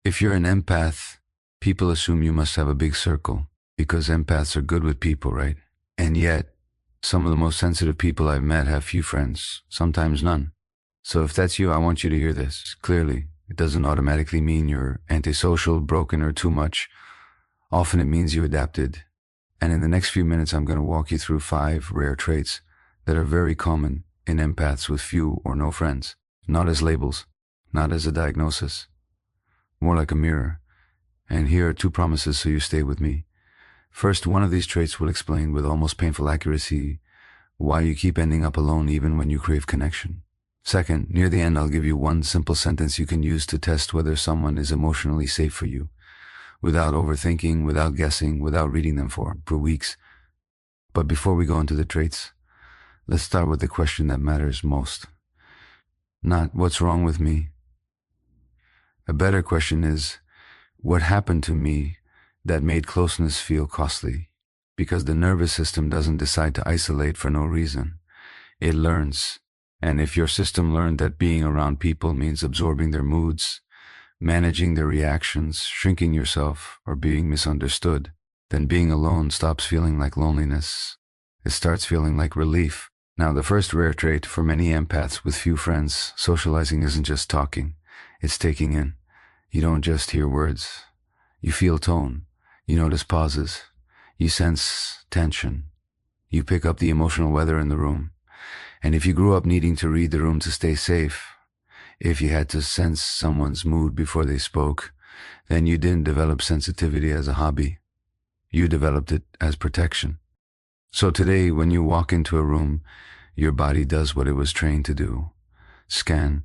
If you're an empath, people assume you must have a big circle because empaths are good with people, right? And yet, some of the most sensitive people I've met have few friends, sometimes none. So if that's you, I want you to hear this clearly. It doesn't automatically mean you're antisocial, broken, or too much. Often it means you adapted. And in the next few minutes, I'm going to walk you through 5 rare traits that are very common in empaths with few or no friends. Not as labels, not as a diagnosis, more like a mirror. And here are 2 promises so you stay with me. First, one of these traits will explain with almost painful accuracy why you keep ending up alone even when you crave connection. Second, near the end, I'll give you 1 simple sentence you can use to test whether someone is emotionally safe for you, without overthinking, without guessing, without reading them for weeks. But before we go into the traits, let's start with the question that matters most. Not what's wrong with me. A better question is, what happened to me that made closeness feel costly? Because the nervous system doesn't decide to isolate for no reason. It learns. And if your system learned that being around people means absorbing their moods, managing their reactions, shrinking yourself, or being misunderstood, then being alone stops feeling like loneliness. It starts feeling like relief. Now, the first rare trait for many empaths with few friends, socializing isn't just talking, it's taking in. You don't just hear words. You feel tone. You notice pauses. You sense tension. You pick up the emotional weather in the room. And if you grew up needing to read the room to stay safe, if you had to sense someone's mood before they spoke, then you didn't develop sensitivity as a hobby. You developed it as protection. So today, when you walk into a room, your body does what it was trained to do. Scan.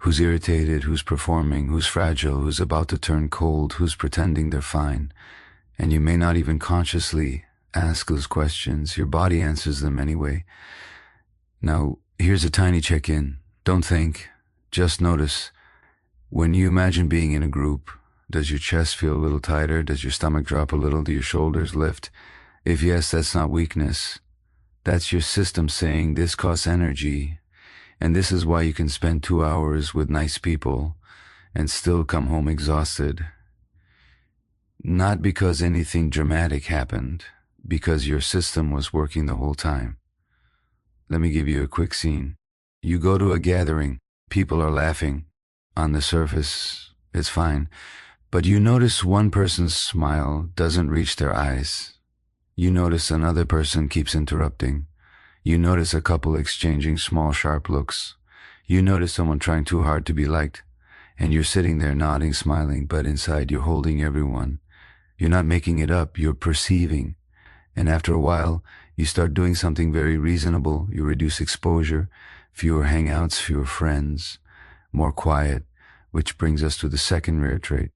Who's irritated, who's performing, who's fragile, who's about to turn cold, who's pretending they're fine. And you may not even consciously ask those questions. Your body answers them anyway. Now, here's a tiny check-in. Don't think, just notice. When you imagine being in a group, does your chest feel a little tighter? Does your stomach drop a little? Do your shoulders lift? If yes, that's not weakness. That's your system saying this costs energy. And this is why you can spend 2 hours with nice people and still come home exhausted. Not because anything dramatic happened, because your system was working the whole time. Let me give you a quick scene. You go to a gathering, people are laughing. On the surface, it's fine. But you notice one person's smile doesn't reach their eyes. You notice another person keeps interrupting. You notice a couple exchanging small, sharp looks. You notice someone trying too hard to be liked. And you're sitting there nodding, smiling, but inside you're holding everyone. You're not making it up, you're perceiving. And after a while, you start doing something very reasonable. You reduce exposure, fewer hangouts, fewer friends, more quiet, which brings us to the second rare trait.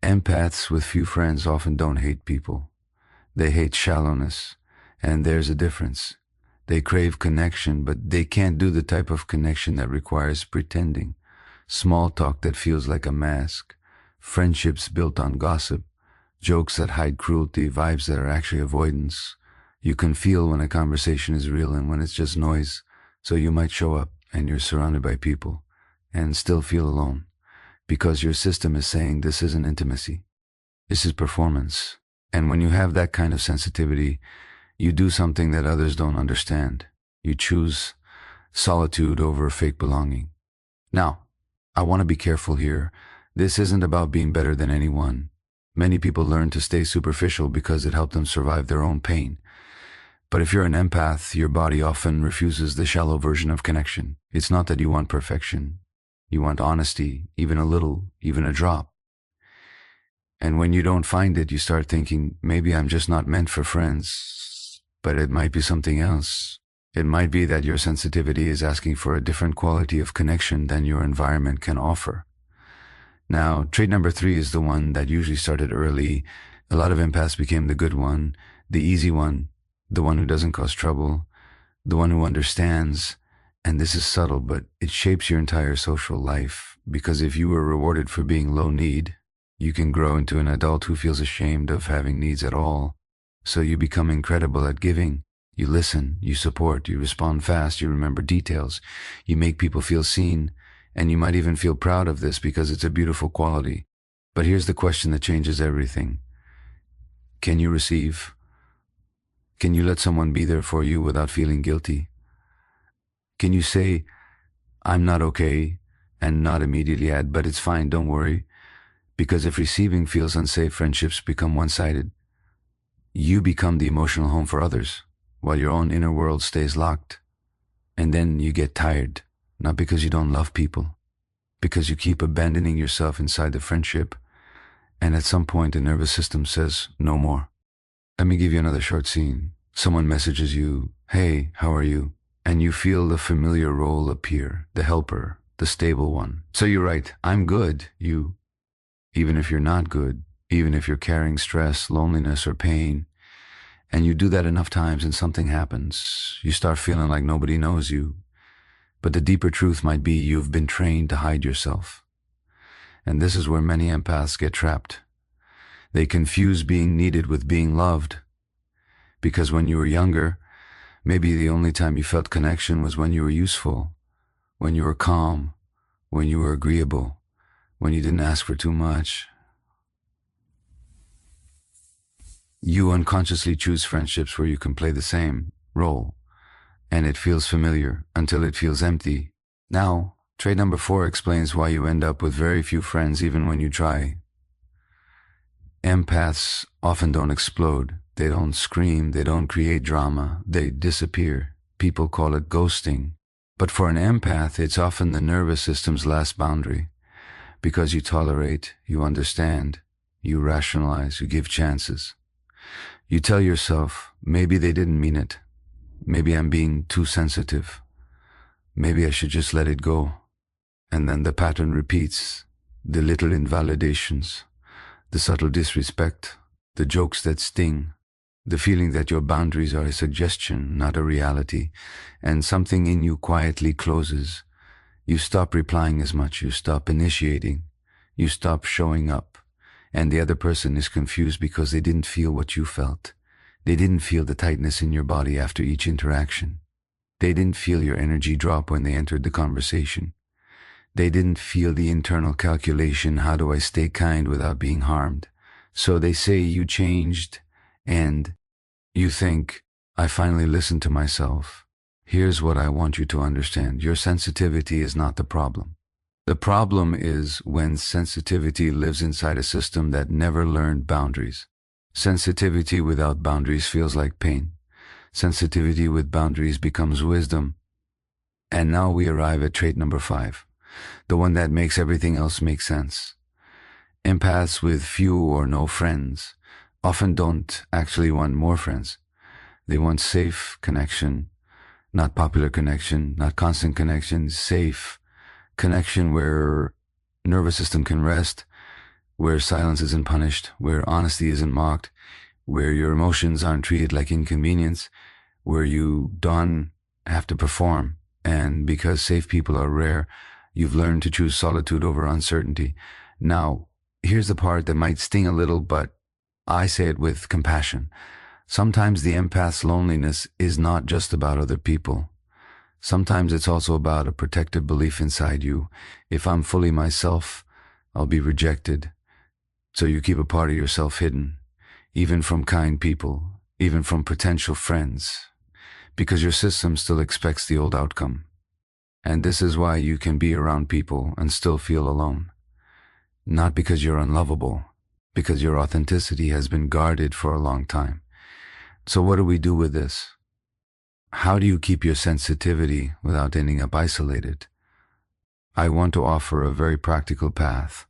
Empaths with few friends often don't hate people. They hate shallowness, and there's a difference. They crave connection, but they can't do the type of connection that requires pretending. Small talk that feels like a mask. Friendships built on gossip. Jokes that hide cruelty. Vibes that are actually avoidance. You can feel when a conversation is real and when it's just noise. So you might show up and you're surrounded by people and still feel alone. Because your system is saying this isn't intimacy. This is performance. And when you have that kind of sensitivity, you do something that others don't understand. You choose solitude over fake belonging. Now, I want to be careful here. This isn't about being better than anyone. Many people learn to stay superficial because it helped them survive their own pain. But if you're an empath, your body often refuses the shallow version of connection. It's not that you want perfection. You want honesty, even a little, even a drop. And when you don't find it, you start thinking, maybe I'm just not meant for friends. But it might be something else. It might be that your sensitivity is asking for a different quality of connection than your environment can offer. Now, trait number 3 is the one that usually started early. A lot of empaths became the good one, the easy one, the one who doesn't cause trouble, the one who understands. And this is subtle, but it shapes your entire social life. Because if you were rewarded for being low need, you can grow into an adult who feels ashamed of having needs at all. So you become incredible at giving. You listen, you support, you respond fast, you remember details, you make people feel seen, and you might even feel proud of this because it's a beautiful quality. But here's the question that changes everything. Can you receive? Can you let someone be there for you without feeling guilty? Can you say, I'm not okay, and not immediately add, but it's fine, don't worry? Because if receiving feels unsafe, friendships become one-sided. You become the emotional home for others, while your own inner world stays locked. And then you get tired, not because you don't love people, because you keep abandoning yourself inside the friendship, and at some point the nervous system says, no more. Let me give you another short scene. Someone messages you, hey, how are you? And you feel the familiar role appear, the helper, the stable one. So you write, I'm good, you. Even if you're not good, even if you're carrying stress, loneliness, or pain, and you do that enough times and something happens, you start feeling like nobody knows you. But the deeper truth might be you've been trained to hide yourself. And this is where many empaths get trapped. They confuse being needed with being loved. Because when you were younger, maybe the only time you felt connection was when you were useful, when you were calm, when you were agreeable, when you didn't ask for too much. You unconsciously choose friendships where you can play the same role, and it feels familiar until it feels empty. Now, trait number 4 explains why you end up with very few friends even when you try. Empaths often don't explode. They don't scream. They don't create drama. They disappear. People call it ghosting. But for an empath, it's often the nervous system's last boundary. Because you tolerate, you understand, you rationalize, you give chances. You tell yourself, maybe they didn't mean it. Maybe I'm being too sensitive. Maybe I should just let it go. And then the pattern repeats. The little invalidations, the subtle disrespect, the jokes that sting, the feeling that your boundaries are a suggestion, not a reality, and something in you quietly closes. You stop replying as much, you stop initiating, you stop showing up, and the other person is confused because they didn't feel what you felt. They didn't feel the tightness in your body after each interaction. They didn't feel your energy drop when they entered the conversation. They didn't feel the internal calculation, how do I stay kind without being harmed? So they say you changed, and you think, I finally listened to myself. Here's what I want you to understand. Your sensitivity is not the problem. The problem is when sensitivity lives inside a system that never learned boundaries. Sensitivity without boundaries feels like pain. Sensitivity with boundaries becomes wisdom. And now we arrive at trait number 5. The one that makes everything else make sense. Empaths with few or no friends often don't actually want more friends. They want safe connection, not popular connection, not constant connection, safe connection where nervous system can rest, where silence isn't punished, where honesty isn't mocked, where your emotions aren't treated like inconvenience, where you don't have to perform. And because safe people are rare, you've learned to choose solitude over uncertainty. Now, here's the part that might sting a little, but I say it with compassion. Sometimes the empath's loneliness is not just about other people. Sometimes it's also about a protective belief inside you. If I'm fully myself, I'll be rejected. So you keep a part of yourself hidden, even from kind people, even from potential friends, because your system still expects the old outcome. And this is why you can be around people and still feel alone. Not because you're unlovable, because your authenticity has been guarded for a long time. So what do we do with this? How do you keep your sensitivity without ending up isolated? I want to offer a very practical path.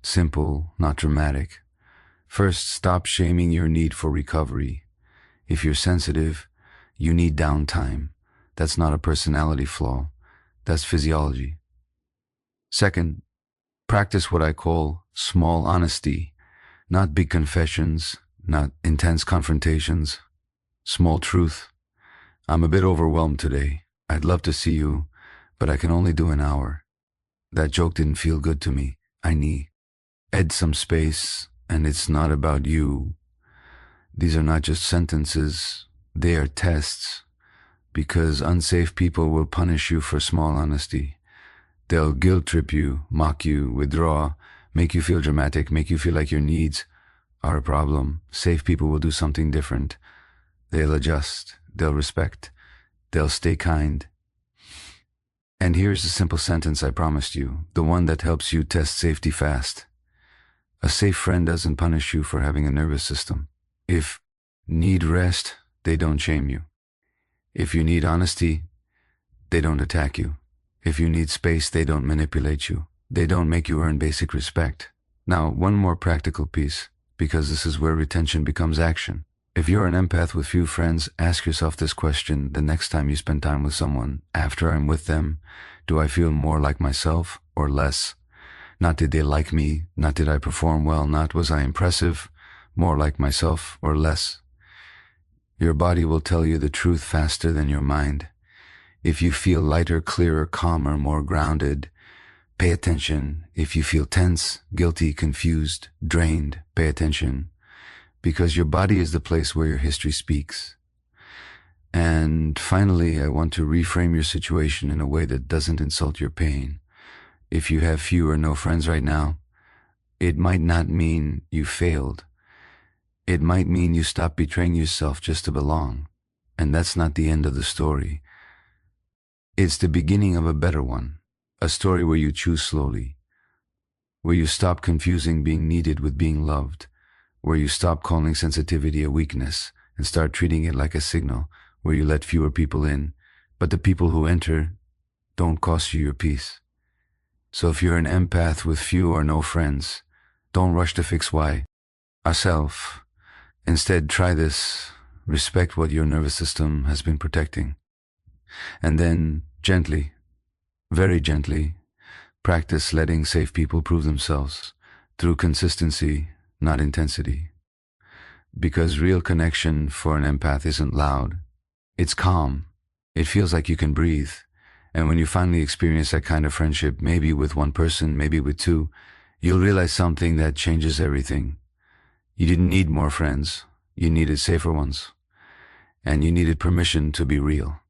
Simple, not dramatic. First, stop shaming your need for recovery. If you're sensitive, you need downtime. That's not a personality flaw. That's physiology. Second, practice what I call small honesty. Not big confessions, not intense confrontations. Small truth. I'm a bit overwhelmed today. I'd love to see you, but I can only do an hour. That joke didn't feel good to me. I need. Add some space, and it's not about you. These are not just sentences. They are tests. Because unsafe people will punish you for small honesty. They'll guilt trip you, mock you, withdraw, make you feel dramatic, make you feel like your needs are a problem. Safe people will do something different. They'll adjust, they'll respect, they'll stay kind. And here's the simple sentence I promised you, the one that helps you test safety fast. A safe friend doesn't punish you for having a nervous system. If need rest, they don't shame you. If you need honesty, they don't attack you. If you need space, they don't manipulate you. They don't make you earn basic respect. Now, one more practical piece, because this is where retention becomes action. If you're an empath with few friends, ask yourself this question the next time you spend time with someone. After I'm with them, do I feel more like myself or less? Not did they like me, not did I perform well, not was I impressive, more like myself or less. Your body will tell you the truth faster than your mind. If you feel lighter, clearer, calmer, more grounded, pay attention. If you feel tense, guilty, confused, drained, pay attention. Because your body is the place where your history speaks. And finally, I want to reframe your situation in a way that doesn't insult your pain. If you have few or no friends right now, it might not mean you failed. It might mean you stopped betraying yourself just to belong. And that's not the end of the story. It's the beginning of a better one. A story where you choose slowly. Where you stop confusing being needed with being loved. Where you stop calling sensitivity a weakness and start treating it like a signal. Where you let fewer people in, but the people who enter don't cost you your peace. So if you're an empath with few or no friends, don't rush to fix why. Ourself. Instead, try this. Respect what your nervous system has been protecting. And then, gently, very gently, practice letting safe people prove themselves through consistency, not intensity. Because real connection for an empath isn't loud. It's calm. It feels like you can breathe. And when you finally experience that kind of friendship, maybe with one person, maybe with two, you'll realize something that changes everything. You didn't need more friends. You needed safer ones. And you needed permission to be real.